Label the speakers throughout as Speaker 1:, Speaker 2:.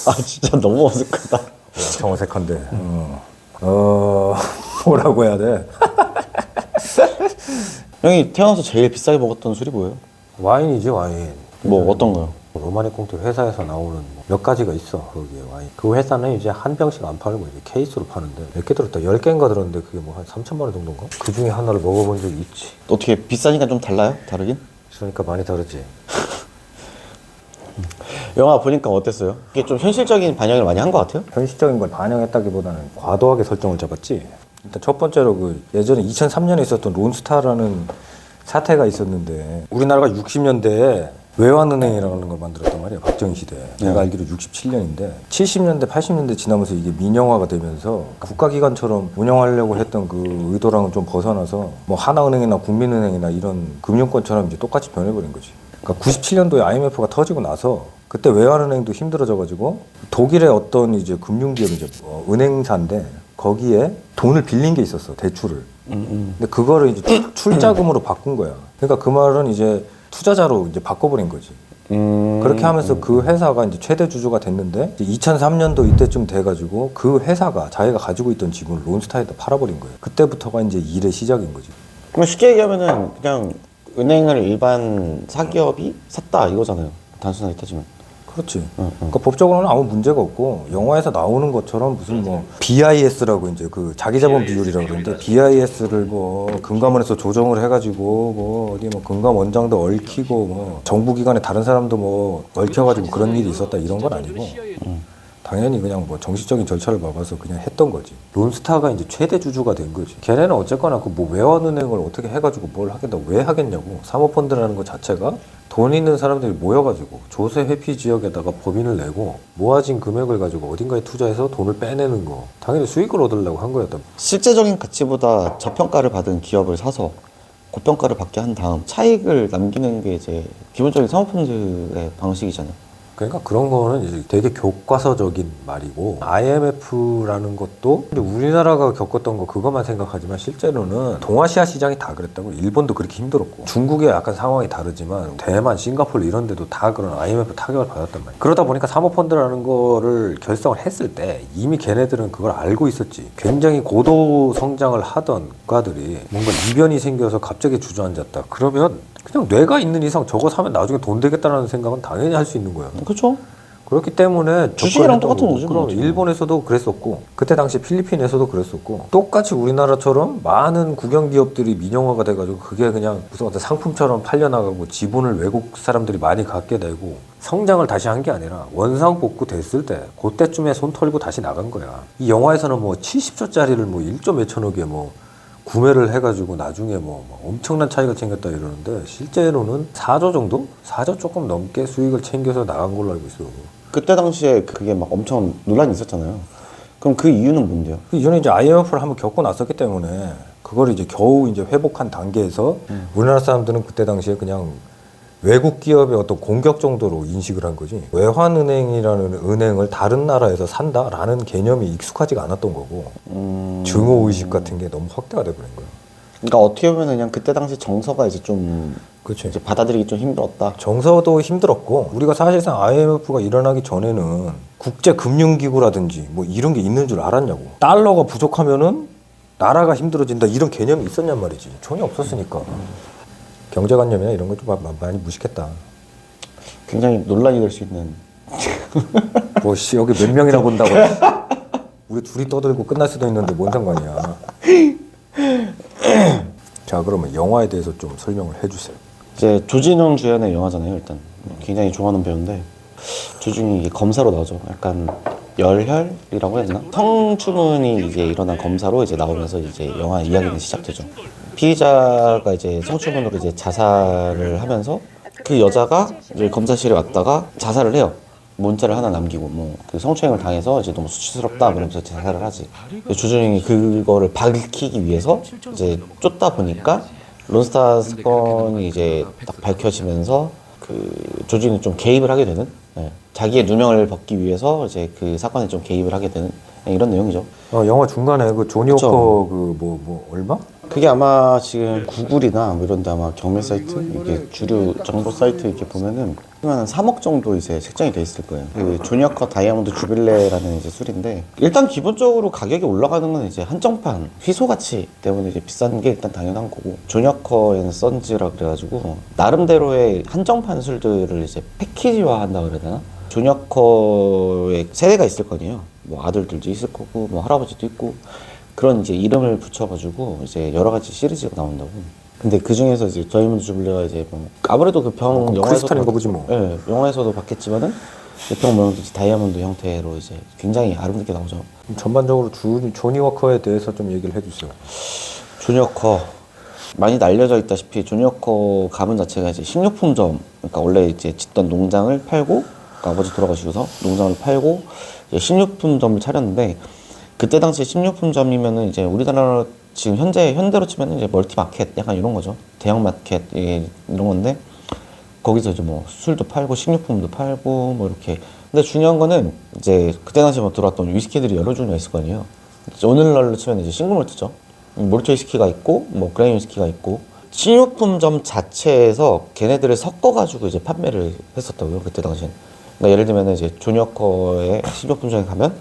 Speaker 1: 아 진짜 너무 어색하다.
Speaker 2: 정색한데. 뭐라고 해야 돼?
Speaker 1: 형이 태어나서 제일 비싸게 먹었던 술이 뭐예요?
Speaker 2: 와인이지, 와인.
Speaker 1: 뭐 어떤 거요?
Speaker 2: 로마니 꽁트 회사에서 나오는 몇 가지가 있어, 거기에 와인. 그 회사는 이제 한 병씩 안 팔고 이제 케이스로 파는데 몇 개 들었다? 10개인가 들었는데 그게 뭐 한 3천만 원 정도인가? 그 중에 하나를 먹어본 적이 있지.
Speaker 1: 어떻게 비싸니까 좀 달라요? 다르긴?
Speaker 2: 그러니까 많이 다르지.
Speaker 1: 영화 보니까 어땠어요? 이게 좀 현실적인 반영을 많이 한 것 같아요?
Speaker 2: 현실적인 걸 반영했다기보다는 과도하게 설정을 잡았지. 일단 첫 번째로 그 예전에 2003년에 있었던 론스타라는 사태가 있었는데 우리나라가 60년대에 외환은행이라는 걸 만들었단 말이야, 박정희 시대에. 내가 알기로 67년인데 70년대 80년대 지나면서 이게 민영화가 되면서 국가기관처럼 운영하려고 했던 그 의도랑은 좀 벗어나서 뭐 하나은행이나 국민은행이나 이런 금융권처럼 이제 똑같이 변해버린 거지. 그러니까 97년도에 IMF가 터지고 나서 그때 외환은행도 힘들어져가지고 독일의 어떤 이제 금융기업이 이제 은행사인데 거기에 돈을 빌린 게 있었어, 대출을. 근데 그거를 이제 출자금으로 바꾼 거야. 그러니까 그 말은 이제 투자자로 이제 바꿔버린 거지. 그렇게 하면서 그 회사가 이제 최대 주주가 됐는데 2003년도 이때쯤 돼가지고 그 회사가 자기가 가지고 있던 지분을 론스타에다 팔아버린 거예요. 그때부터가 이제 일의 시작인 거지.
Speaker 1: 그럼 쉽게 얘기하면은 그냥 은행을 일반 사기업이 샀다 이거잖아요. 단순하게 따지면.
Speaker 2: 그렇지. 그러니까 법적으로는 아무 문제가 없고 영화에서 나오는 것처럼 무슨 뭐 BIS라고 이제 그 자기자본 비율이라고 그러는데 BIS를 뭐 금감원에서 조정을 해가지고 뭐 어디 뭐 금감 원장도 얽히고 뭐 정부기관에 다른 사람도 뭐 얽혀가지고 그런 일이 있었다 이런 건 아니고 당연히 그냥 뭐 정식적인 절차를 밟아서 그냥 했던 거지. 론스타가 이제 최대 주주가 된 거지. 걔네는 어쨌거나 그 뭐 외환은행을 어떻게 해가지고 뭘 하겠다고 왜 하겠냐고. 사모펀드라는 것 자체가 돈 있는 사람들이 모여가지고 조세 회피 지역에다가 법인을 내고 모아진 금액을 가지고 어딘가에 투자해서 돈을 빼내는 거. 당연히 수익을 얻으려고 한 거였단 말이야.
Speaker 1: 실제적인 가치보다 저평가를 받은 기업을 사서 고평가를 받게 한 다음 차익을 남기는 게 이제 기본적인 사모펀드의 방식이잖아요.
Speaker 2: 그러니까 그런 거는 이제 되게 교과서적인 말이고 IMF라는 것도 우리나라가 겪었던 거 그것만 생각하지만 실제로는 동아시아 시장이 다 그랬다고. 일본도 그렇게 힘들었고 중국의 약간 상황이 다르지만 대만, 싱가포르 이런 데도 다 그런 IMF 타격을 받았단 말이야. 그러다 보니까 사모펀드라는 거를 결성을 했을 때 이미 걔네들은 그걸 알고 있었지. 굉장히 고도 성장을 하던 국가들이 뭔가 이변이 생겨서 갑자기 주저앉았다. 그러면 그냥 뇌가 있는 이상 저거 사면 나중에 돈 되겠다라는 생각은 당연히 할 수 있는 거야.
Speaker 1: 그렇죠.
Speaker 2: 그렇기 때문에
Speaker 1: 주식이랑 똑같은 거지.
Speaker 2: 그럼 일본에서도 그랬었고 그때 당시 필리핀에서도 그랬었고 똑같이 우리나라처럼 많은 국영 기업들이 민영화가 돼가지고 그게 그냥 무슨 어떤 상품처럼 팔려나가고 지분을 외국 사람들이 많이 갖게 되고 성장을 다시 한 게 아니라 원상복구 됐을 때 그때쯤에 손 털고 다시 나간 거야. 이 영화에서는 뭐 70조짜리를 뭐 1조 몇천억에 뭐 구매를 해가지고 나중에 뭐 엄청난 차이가 생겼다 이러는데 실제로는 4조 정도? 4조 조금 넘게 수익을 챙겨서 나간 걸로 알고 있어.
Speaker 1: 그때 당시에 그게 막 엄청 논란이 있었잖아요. 그럼 그 이유는 뭔데요?
Speaker 2: 그 이전에 이제 IMF를 한번 겪고 났었기 때문에 그걸 이제 겨우 이제 회복한 단계에서 우리나라 사람들은 그때 당시에 그냥 외국 기업의 어떤 공격 정도로 인식을 한 거지. 외환은행이라는 은행을 다른 나라에서 산다라는 개념이 익숙하지가 않았던 거고 증오의식 같은 게 너무 확대가 돼버린 거야.
Speaker 1: 그러니까 어떻게 보면 그냥 그때 당시 정서가 이제 좀
Speaker 2: 그렇지.
Speaker 1: 이제 받아들이기 좀 힘들었다.
Speaker 2: 정서도 힘들었고 우리가 사실상 IMF가 일어나기 전에는 국제금융기구라든지 뭐 이런 게 있는 줄 알았냐고. 달러가 부족하면은 나라가 힘들어진다 이런 개념이 있었냔 말이지. 전혀 없었으니까. 경제관념이나 이런 거 좀 많이 무식했다.
Speaker 1: 굉장히 논란이 될 수 있는.
Speaker 2: 뭐 씨 여기 몇 명이나 본다고. 우리 둘이 떠들고 끝날 수도 있는데 뭔 상관이야. 자 그러면 영화에 대해서 좀 설명을 해주세요.
Speaker 1: 이제 조진웅 주연의 영화잖아요. 일단 굉장히 좋아하는 배우인데 조진웅이 이게 검사로 나오죠. 약간 열혈이라고 해야 되나? 성추문이 이제 일어난 검사로 이제 나오면서 이제 영화 이야기는 시작되죠. 피의자가 이제 성추문으로 이제 자살을 하면서 그 여자가 이제 검사실에 왔다가 자살을 해요. 문자를 하나 남기고 뭐 그 성추행을 당해서 이제 너무 수치스럽다 그러면서 자살을 하지. 조준영이 그거를 밝히기 위해서 이제 쫓다 보니까 론스타 사건이 이제 딱 밝혀지면서 그 조준이 좀 개입을 하게 되는, 자기의 누명을 벗기 위해서 이제 그 사건에 좀 개입을 하게 되는 이런 내용이죠.
Speaker 2: 영화 중간에 그 조니 워커 그 뭐 얼마?
Speaker 1: 그게 아마 지금 구글이나 뭐 이런 데 아마 경매 사이트, 이게 주류 정보 사이트 이렇게 보면은 한 3억 정도 이제 책정이 돼 있을 거예요. 그 조니어커 다이아몬드 주빌레라는 이제 술인데, 일단 기본적으로 가격이 올라가는 건 이제 한정판 희소 가치 때문에 이제 비싼 게 일단 당연한 거고, 조니어커 앤 선즈라 그래가지고 나름대로의 한정판 술들을 이제 패키지화 한다 그래야 되나? 조니어커의 세대가 있을 거 아니에요. 뭐 아들들도 있을 거고 뭐 할아버지도 있고, 그런 이제 이름을 붙여가지고 이제 여러 가지 시리즈가 나온다고. 근데 그 중에서 이제 다이아몬드 주빌레가 이제 뭐 아무래도 그 병 영화에서도
Speaker 2: 크리스탈인 거 보지 뭐.
Speaker 1: 예, 영화에서도 봤겠지만은 병 모양도 이제 다이아몬드 형태로 이제 굉장히 아름답게 나오죠.
Speaker 2: 전반적으로 조니 워커에 대해서 좀 얘기를 해주세요.
Speaker 1: 조니어커 많이 알려져 있다시피 조니어커 가문 자체가 이제 식료품점, 그러니까 원래 이제 짓던 농장을 팔고, 그러니까 아버지 돌아가시고서 농장을 팔고 이제 식료품점을 차렸는데, 그때 당시 식료품점이면은 이제 우리나라 지금 현대로 치면은 이제 멀티마켓 약간 이런 거죠. 대형마켓 이런 건데, 거기서 이제 뭐 술도 팔고 식료품도 팔고 뭐 이렇게. 근데 중요한 거는 이제 그때 당시 뭐 들어왔던 위스키들이 여러 종류가 있을 거 아니에요. 오늘날로 치면 이제 싱글몰트죠. 몰트 위스키가 있고 뭐 그레인 위스키가 있고, 식료품점 자체에서 걔네들을 섞어가지고 이제 판매를 했었다고요, 그때 당시엔. 그러니까 예를 들면 이제 조니어커의 식료품점에 가면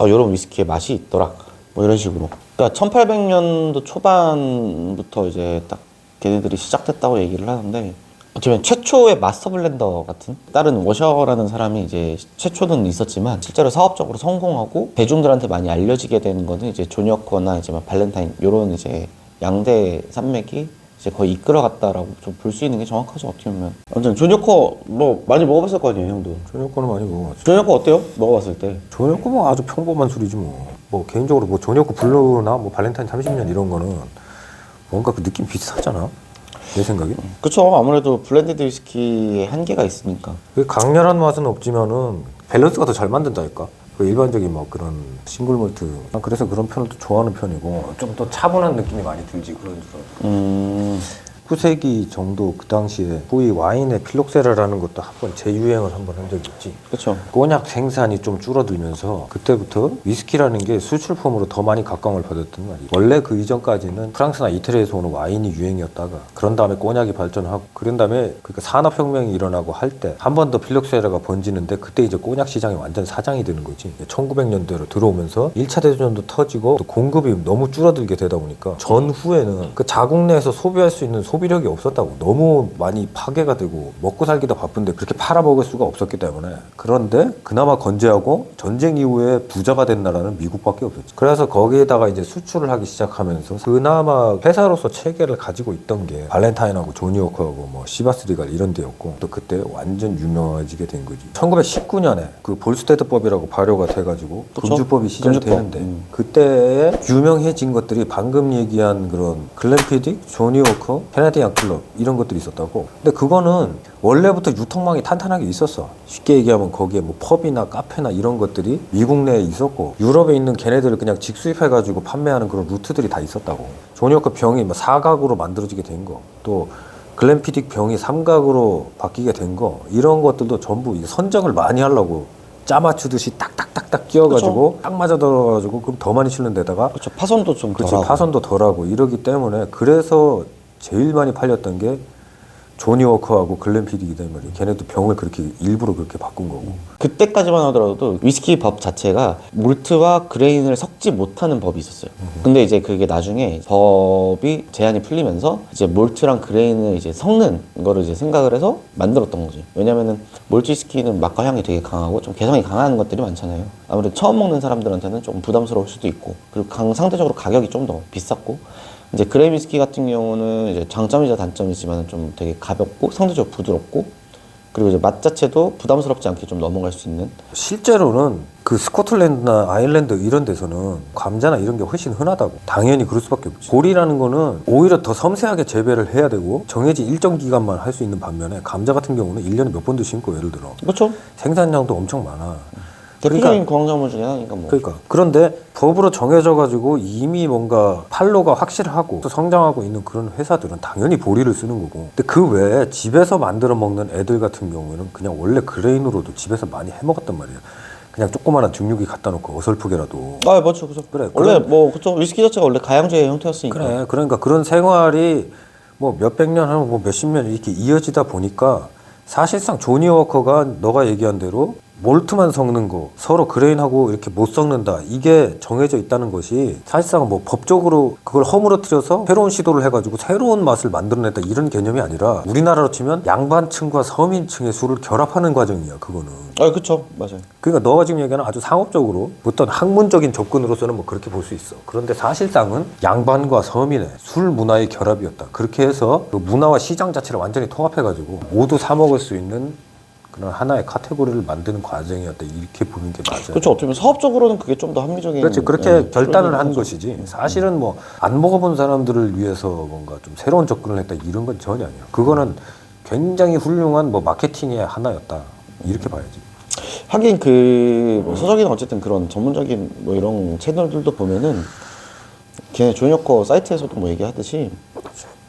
Speaker 1: 이런 위스키의 맛이 있더라, 뭐 이런 식으로. 그러니까 1800년도 초반부터 이제 딱 걔네들이 시작됐다고 얘기를 하는데, 어쩌면 최초의 마스터 블렌더 같은, 다른 워셔라는 사람이 이제 최초는 있었지만 실제로 사업적으로 성공하고 대중들한테 많이 알려지게 되는 거는 이제 조니어커나 이제 막 발렌타인 요런 이제 양대 산맥이 이제 거의 이끌어갔다라고 좀 볼 수 있는 게 정확하죠, 어떻게 보면. 아무튼 조니어커 뭐 많이 먹어봤을 거 아니에요, 형도.
Speaker 2: 조니 워커는 많이 먹어봤죠.
Speaker 1: 조니어커 어때요? 먹어봤을 때.
Speaker 2: 조니 워커 뭐 아주 평범한 술이지 뭐. 뭐 개인적으로 뭐 조니 워커 블루나 뭐 발렌타인 30년 이런 거는 뭔가 그 느낌 비슷하잖아, 내 생각에.
Speaker 1: 그쵸, 아무래도 블렌디드 위스키의 한계가 있으니까.
Speaker 2: 그 강렬한 맛은 없지만은 밸런스가 더 잘 만든다니까. 그 일반적인 뭐 그런 싱글 몰트, 그래서 그런 편을 또 좋아하는 편이고, 좀 더 차분한 느낌이 많이 들지 그런 술은. 19세기 정도 그 당시에 소위 와인의 필록세라라는 것도 한번 재유행을 한번 한 적이 있지.
Speaker 1: 그쵸.
Speaker 2: 꼬냑 생산이 좀 줄어들면서 그때부터 위스키라는 게 수출품으로 더 많이 각광을 받았던 말이에요. 원래 그 이전까지는 프랑스나 이태리에서 오는 와인이 유행이었다가, 그런 다음에 꼬냑이 발전하고, 그런 다음에 그러니까 산업혁명이 일어나고 할 때 한 번 더 필록세라가 번지는데, 그때 이제 꼬냑 시장이 완전 사장이 되는 거지. 1900년대로 들어오면서 1차 대전도 터지고 또 공급이 너무 줄어들게 되다 보니까 전후에는 그 자국 내에서 소비할 수 있는 소비력이 없었다고. 너무 많이 파괴가 되고 먹고 살기도 바쁜데 그렇게 팔아먹을 수가 없었기 때문에. 그런데 그나마 건재하고 전쟁 이후에 부자가 된 나라는 미국밖에 없었지. 그래서 거기에다가 이제 수출을 하기 시작하면서 그나마 회사로서 체계를 가지고 있던 게 발렌타인하고 조니 워커하고 뭐 시바스 리갈 이런 데였고, 또 그때 완전 유명해지게 된 거지. 1919년에 그 볼스테드법이라고 발효가 돼가지고 금주법이 시작되는데, 그때에 유명해진 것들이 방금 얘기한 그런 글렌피딕, 조니 워커, 캐나디안 클럽 이런 것들이 있었다고. 근데 그거는 원래부터 유통망이 탄탄하게 있었어. 쉽게 얘기하면 거기에 뭐 펍이나 카페나 이런 것들이 미국 내에 있었고, 유럽에 있는 걔네들을 그냥 직수입해가지고 판매하는 그런 루트들이 다 있었다고. 조니 워커 병이 뭐 사각으로 만들어지게 된 거, 또 글렌피딕 병이 삼각으로 바뀌게 된 거, 이런 것들도 전부 선정을 많이 하려고 짜 맞추듯이 딱딱딱딱 끼워가지고 딱 맞아 들어가지고 그럼 더 많이 실는 데다가,
Speaker 1: 그렇죠. 파손도 좀
Speaker 2: 그치,
Speaker 1: 덜하고.
Speaker 2: 파손도 덜하고 이러기 때문에, 그래서 제일 많이 팔렸던 게 조니 워커하고 글렌피딕이다 말이에요. 걔네도 병을 그렇게 일부러 그렇게 바꾼 거고.
Speaker 1: 그때까지만 하더라도 위스키 법 자체가 몰트와 그레인을 섞지 못하는 법이 있었어요. 근데 이제 그게 나중에 법이 제한이 풀리면서 이제 몰트랑 그레인을 이제 섞는 거를 이제 생각을 해서 만들었던 거지. 왜냐면은 몰트 위스키는 맛과 향이 되게 강하고 좀 개성이 강한 것들이 많잖아요. 아무래도 처음 먹는 사람들한테는 조금 부담스러울 수도 있고, 그리고 상대적으로 가격이 좀 더 비쌌고, 이제 그레이 위스키 같은 경우는 이제 장점이자 단점이지만 좀 되게 가볍고 상대적으로 부드럽고, 그리고 이제 맛 자체도 부담스럽지 않게 좀 넘어갈 수 있는.
Speaker 2: 실제로는 그 스코틀랜드나 아일랜드 이런 데서는 감자나 이런 게 훨씬 흔하다고. 당연히 그럴 수밖에 없지. 보리라는 거는 오히려 더 섬세하게 재배를 해야 되고 정해진 일정 기간만 할 수 있는 반면에, 감자 같은 경우는 1년에 몇 번도 심고, 예를 들어
Speaker 1: 그렇죠.
Speaker 2: 생산량도 엄청 많아.
Speaker 1: 대표적인 광작물 중에 하나니까 뭐.
Speaker 2: 그러니까 그런데 법으로 정해져 가지고 이미 뭔가 판로가 확실하고 또 성장하고 있는 그런 회사들은 당연히 보리를 쓰는 거고. 근데 그 외에 집에서 만들어 먹는 애들 같은 경우에는 그냥 원래 그레인으로도 집에서 많이 해 먹었단 말이야. 그냥 조그마한 중류기 갖다 놓고 어설프게라도.
Speaker 1: 아 맞죠, 그죠.
Speaker 2: 그래,
Speaker 1: 원래
Speaker 2: 그런-
Speaker 1: 뭐 그죠. 위스키 자체가 원래 가양주의 형태였으니까.
Speaker 2: 그래. 그러니까 그런 생활이 뭐 몇백 년 하고 뭐 몇십 년 이렇게 이어지다 보니까 사실상 조니 워커가 너가 얘기한 대로 몰트만 섞는 거 서로 그레인하고 이렇게 못 섞는다 이게 정해져 있다는 것이 사실상 뭐 법적으로 그걸 허물어뜨려서 새로운 시도를 해가지고 새로운 맛을 만들어냈다 이런 개념이 아니라 우리나라로 치면 양반층과 서민층의 술을 결합하는 과정이야 그거는.
Speaker 1: 아 그쵸, 맞아요.
Speaker 2: 그러니까 너가 지금 얘기하는 아주 상업적으로 어떤 학문적인 접근으로서는 뭐 그렇게 볼 수 있어. 그런데 사실상은 양반과 서민의 술 문화의 결합이었다. 그렇게 해서 그 문화와 시장 자체를 완전히 통합해가지고 모두 사 먹을 수 있는 그런 하나의 카테고리를 만드는 과정이었다. 이렇게 보는 게 맞아요.
Speaker 1: 그렇죠. 어떻게 보면 사업적으로는 그게 좀 더 합리적인.
Speaker 2: 그렇지. 그렇게
Speaker 1: 예,
Speaker 2: 결단을 한
Speaker 1: 하죠.
Speaker 2: 것이지. 사실은 뭐 안 먹어본 사람들을 위해서 뭔가 좀 새로운 접근을 했다 이런 건 전혀 아니야. 그거는 굉장히 훌륭한 뭐 마케팅의 하나였다. 이렇게 봐야지.
Speaker 1: 하긴 그뭐 서적이나 어쨌든 그런 전문적인 뭐 이런 채널들도 보면은 걔네 조니어커 사이트에서도 뭐 얘기하듯이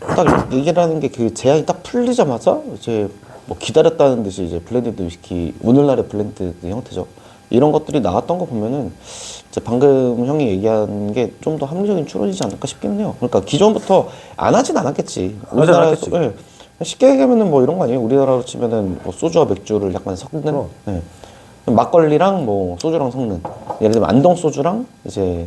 Speaker 1: 딱 얘기를 하는 게 그 제한이 딱 풀리자마자 이제 뭐 기다렸다는 듯이 이제 블렌디드 위스키 오늘날의 블렌디드 형태죠. 이런 것들이 나왔던 거 보면은 이제 방금 형이 얘기한 게 좀 더 합리적인 추론이지 않을까 싶긴 해요. 그러니까 기존부터 안 하진 않았겠지.
Speaker 2: 하진 않았겠지.
Speaker 1: 예. 쉽게 얘기하면은 뭐 이런 거 아니에요? 우리나라로 치면은 뭐 소주와 맥주를 약간 섞는. 예. 막걸리랑 뭐 소주랑 섞는. 예를 들면 안동 소주랑 이제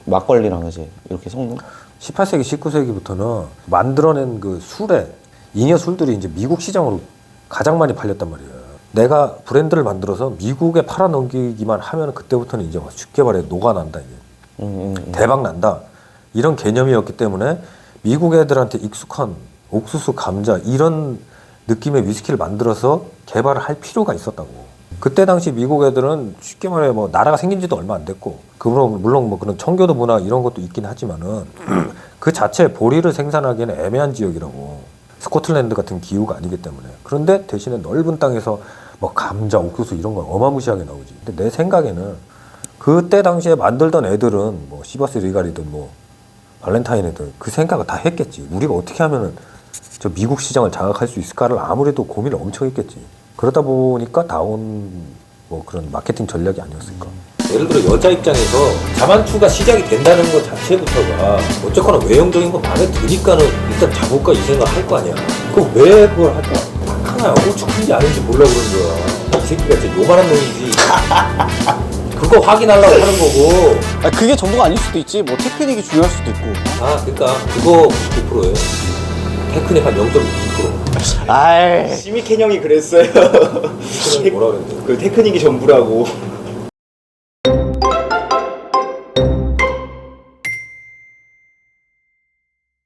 Speaker 1: 막걸리랑 이제 이렇게 섞는.
Speaker 2: 18세기, 19세기부터는 만들어낸 그 술에 잉여 술들이 이제 미국 시장으로 가장 많이 팔렸단 말이에요. 내가 브랜드를 만들어서 미국에 팔아 넘기기만 하면 그때부터는 이제 쉽게 말해 녹아난다 이게. 대박 난다. 이런 개념이었기 때문에 미국 애들한테 익숙한 옥수수, 감자 이런 느낌의 위스키를 만들어서 개발을 할 필요가 있었다고. 그때 당시 미국 애들은 쉽게 말해 뭐 나라가 생긴 지도 얼마 안 됐고, 물론 뭐 그런 청교도 문화 이런 것도 있긴 하지만은 그 자체 보리를 생산하기에는 애매한 지역이라고. 스코틀랜드 같은 기후가 아니기 때문에. 그런데 대신에 넓은 땅에서 뭐 감자, 옥수수 이런 건 어마무시하게 나오지. 근데 내 생각에는 그때 당시에 만들던 애들은 뭐 시바스 리갈이든 뭐 발렌타인이든 그 생각을 다 했겠지. 우리가 어떻게 하면은 저 미국 시장을 장악할 수 있을까를 아무래도 고민을 엄청 했겠지. 그러다 보니까 나온 뭐 그런 마케팅 전략이 아니었을까. 예를 들어 여자 입장에서 자만추가 시작이 된다는 것 자체부터가 어쨌거나 외형적인 거 마음에 드니까는 일단 잡을까 이 생각 할 거 아니야. 그럼 왜 그걸 할까? 하나야 어묵 큰지 아닌지 몰라 그러는 거야. 이 새끼가 진짜 요만한 놈이지. 그거 확인하려고 하는 거고.
Speaker 1: 아 그게 전부가 아닐 수도 있지. 뭐 테크닉이 중요할 수도 있고.
Speaker 2: 아 그러니까 그거 99%예요. 테크닉 한 0.2%.
Speaker 1: 아이.
Speaker 3: 시미켄 형이 그랬어요.
Speaker 2: 뭐라 그랬는데?
Speaker 3: 그 테크닉이 전부라고.